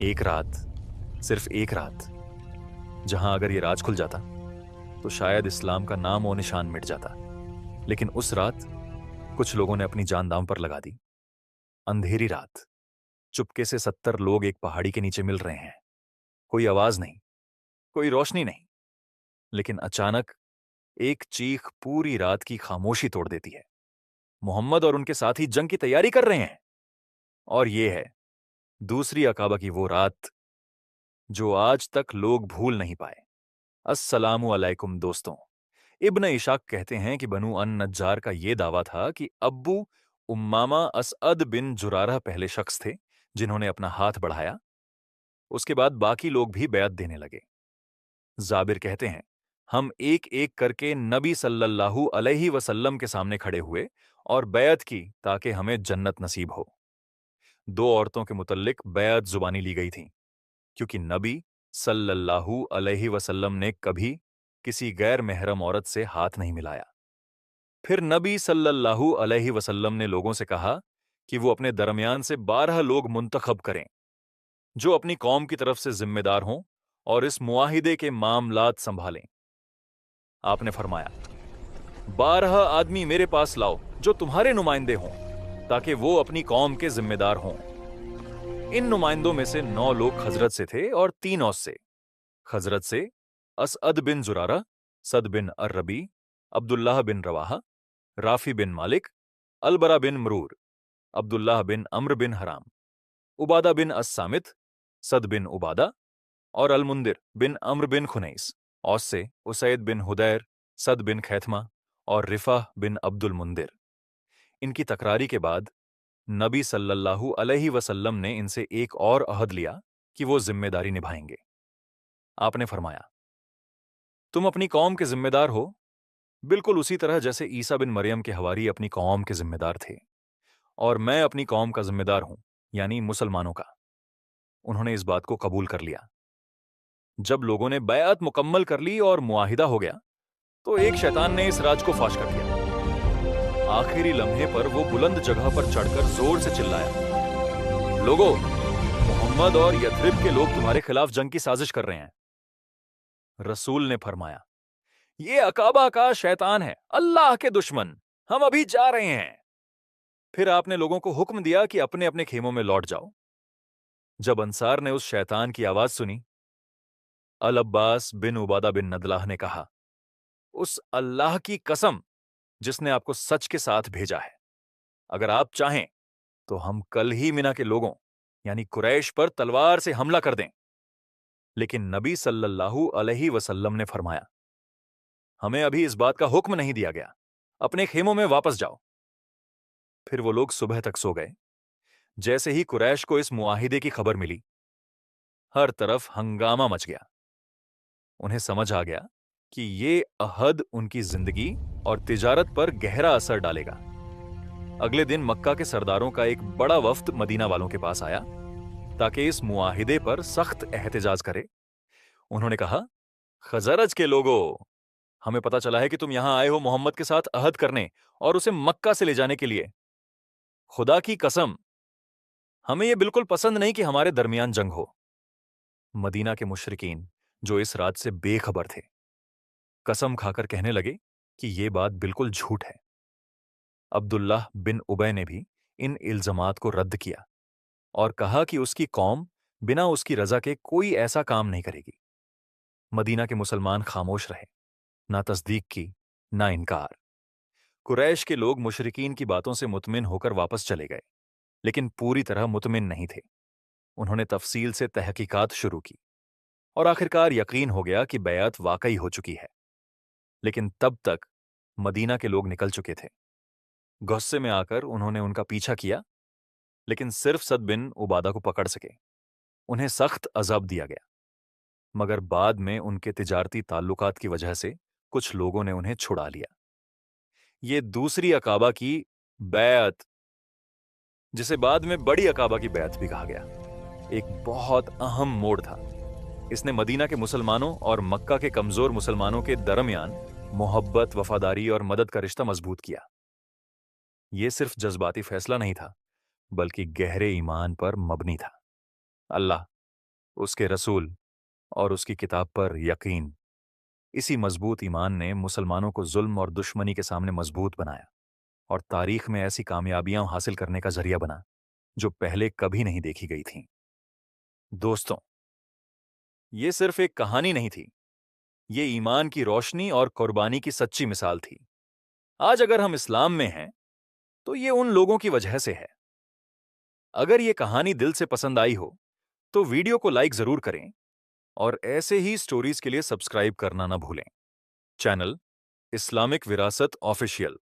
ایک رات، صرف ایک رات، جہاں اگر یہ راز کھل جاتا تو شاید اسلام کا نام و نشان مٹ جاتا، لیکن اس رات کچھ لوگوں نے اپنی جان داؤں پر لگا دی۔ اندھیری رات، چپکے سے 70 لوگ ایک پہاڑی کے نیچے مل رہے ہیں، کوئی آواز نہیں، کوئی روشنی نہیں، لیکن اچانک ایک چیخ پوری رات کی خاموشی توڑ دیتی ہے۔ محمد اور ان کے ساتھی جنگ کی تیاری کر رہے ہیں، اور یہ ہے دوسری عقابہ کی وہ رات جو آج تک لوگ بھول نہیں پائے۔ السلام علیکم دوستوں، ابن اشاق کہتے ہیں کہ بنو ان نجار کا یہ دعویٰ تھا کہ ابو امامہ اسعد بن جرارہ پہلے شخص تھے جنہوں نے اپنا ہاتھ بڑھایا، اس کے بعد باقی لوگ بھی بیعت دینے لگے۔ جابر کہتے ہیں ہم ایک ایک کر کے نبی صلی اللہ علیہ وسلم کے سامنے کھڑے ہوئے اور بیعت کی تاکہ ہمیں جنت نصیب ہو۔ 2 عورتوں کے متعلق بیعت زبانی لی گئی تھی کیونکہ نبی صلی اللہ علیہ وسلم نے کبھی کسی غیر محرم عورت سے ہاتھ نہیں ملایا۔ پھر نبی صلی اللہ علیہ وسلم نے لوگوں سے کہا کہ وہ اپنے درمیان سے 12 لوگ منتخب کریں جو اپنی قوم کی طرف سے ذمہ دار ہوں اور اس معاہدے کے معاملات سنبھالیں۔ آپ نے فرمایا 12 آدمی میرے پاس لاؤ جو تمہارے نمائندے ہوں تاکہ وہ اپنی قوم کے ذمہ دار ہوں۔ ان نمائندوں میں سے 9 لوگ خزرج سے تھے اور 3 اوس سے۔ خزرج سے اسعد بن زرارہ، سد بن الربی، عبداللہ بن رواحہ، رافی بن مالک، البرا بن مرور، عبداللہ بن عمرو بن حرام، عبادہ بن الصامت، سد بن عبادہ اور المندر بن عمرو بن خنیس۔ اوس سے اسید بن حدیر، سد بن خیتھمہ اور رفاہ بن عبد المندر۔ ان کی تکراری کے بعد نبی صلی اللہ علیہ وسلم نے ان سے ایک اور عہد لیا کہ وہ ذمہ داری نبھائیں گے۔ آپ نے فرمایا تم اپنی قوم کے ذمہ دار ہو بالکل اسی طرح جیسے عیسیٰ بن مریم کے حواری اپنی قوم کے ذمہ دار تھے، اور میں اپنی قوم کا ذمہ دار ہوں، یعنی مسلمانوں کا۔ انہوں نے اس بات کو قبول کر لیا۔ جب لوگوں نے بیعت مکمل کر لی اور معاہدہ ہو گیا تو ایک شیطان نے اس راز کو فاش کر دیا۔ آخری لمحے پر وہ بلند جگہ پر چڑھ کر زور سے چلایا، لوگو، محمد اور یثرب کے لوگ تمہارے خلاف جنگ کی سازش کر رہے ہیں۔ رسول نے فرمایا یہ عقابہ کا شیطان ہے، اللہ کے دشمن، ہم ابھی جا رہے ہیں۔ پھر آپ نے لوگوں کو حکم دیا کہ اپنے اپنے خیموں میں لوٹ جاؤ۔ جب انصار نے اس شیطان کی آواز سنی، العباس بن عبادہ بن ندلہ نے کہا اس اللہ کی قسم جس نے آپ کو سچ کے ساتھ بھیجا ہے، اگر آپ چاہیں تو ہم کل ہی منا کے لوگوں یعنی قریش پر تلوار سے حملہ کر دیں۔ لیکن نبی صلی اللہ علیہ وسلم نے فرمایا ہمیں ابھی اس بات کا حکم نہیں دیا گیا، اپنے خیموں میں واپس جاؤ۔ پھر وہ لوگ صبح تک سو گئے۔ جیسے ہی قریش کو اس معاہدے کی خبر ملی، ہر طرف ہنگامہ مچ گیا۔ انہیں سمجھ آ گیا کہ یہ عہد ان کی زندگی اور تجارت پر گہرا اثر ڈالے گا۔ اگلے دن مکہ کے سرداروں کا ایک بڑا وفد مدینہ والوں کے پاس آیا تاکہ اس معاہدے پر سخت احتجاج کرے۔ انہوں نے کہا خزرج کے لوگوں، ہمیں پتہ چلا ہے کہ تم یہاں آئے ہو محمد کے ساتھ عہد کرنے اور اسے مکہ سے لے جانے کے لیے۔ خدا کی قسم، ہمیں یہ بالکل پسند نہیں کہ ہمارے درمیان جنگ ہو۔ مدینہ کے مشرکین جو اس رات سے بے خبر تھے قسم کھا کر کہنے لگے کہ یہ بات بالکل جھوٹ ہے۔ عبداللہ بن ابے نے بھی ان الزامات کو رد کیا اور کہا کہ اس کی قوم بنا اس کی رضا کے کوئی ایسا کام نہیں کرے گی۔ مدینہ کے مسلمان خاموش رہے، نہ تصدیق کی نہ انکار۔ قریش کے لوگ مشرکین کی باتوں سے مطمئن ہو کر واپس چلے گئے، لیکن پوری طرح مطمئن نہیں تھے۔ انہوں نے تفصیل سے تحقیقات شروع کی اور آخرکار یقین ہو گیا کہ بیعت واقعی ہو چکی ہے۔ لیکن تب تک مدینہ کے لوگ نکل چکے تھے۔ غصے میں آ کر انہوں نے ان کا پیچھا کیا، لیکن صرف سد بن عبادہ کو پکڑ سکے۔ انہیں سخت عذاب دیا گیا، مگر بعد میں ان کے تجارتی تعلقات کی وجہ سے کچھ لوگوں نے انہیں چھڑا لیا۔ یہ دوسری عقابہ کی بیعت، جسے بعد میں بڑی عقابہ کی بیعت بھی کہا گیا، ایک بہت اہم موڑ تھا۔ اس نے مدینہ کے مسلمانوں اور مکہ کے کمزور مسلمانوں کے درمیان محبت، وفاداری اور مدد کا رشتہ مضبوط کیا۔ یہ صرف جذباتی فیصلہ نہیں تھا، بلکہ گہرے ایمان پر مبنی تھا۔ اللہ اس کے رسول اور اس کی کتاب پر یقین، اسی مضبوط ایمان نے مسلمانوں کو ظلم اور دشمنی کے سامنے مضبوط بنایا اور تاریخ میں ایسی کامیابیاں حاصل کرنے کا ذریعہ بنا جو پہلے کبھی نہیں دیکھی گئی تھیں۔ دوستوں، یہ صرف ایک کہانی نہیں تھی، یہ ایمان کی روشنی اور قربانی کی سچی مثال تھی۔ آج اگر ہم اسلام میں ہیں تو یہ ان لوگوں کی وجہ سے ہے۔ اگر یہ کہانی دل سے پسند آئی ہو تو ویڈیو کو لائک ضرور کریں اور ایسے ہی سٹوریز کے لیے سبسکرائب کرنا نہ بھولیں۔ چینل اسلامک وراثت آفیشیل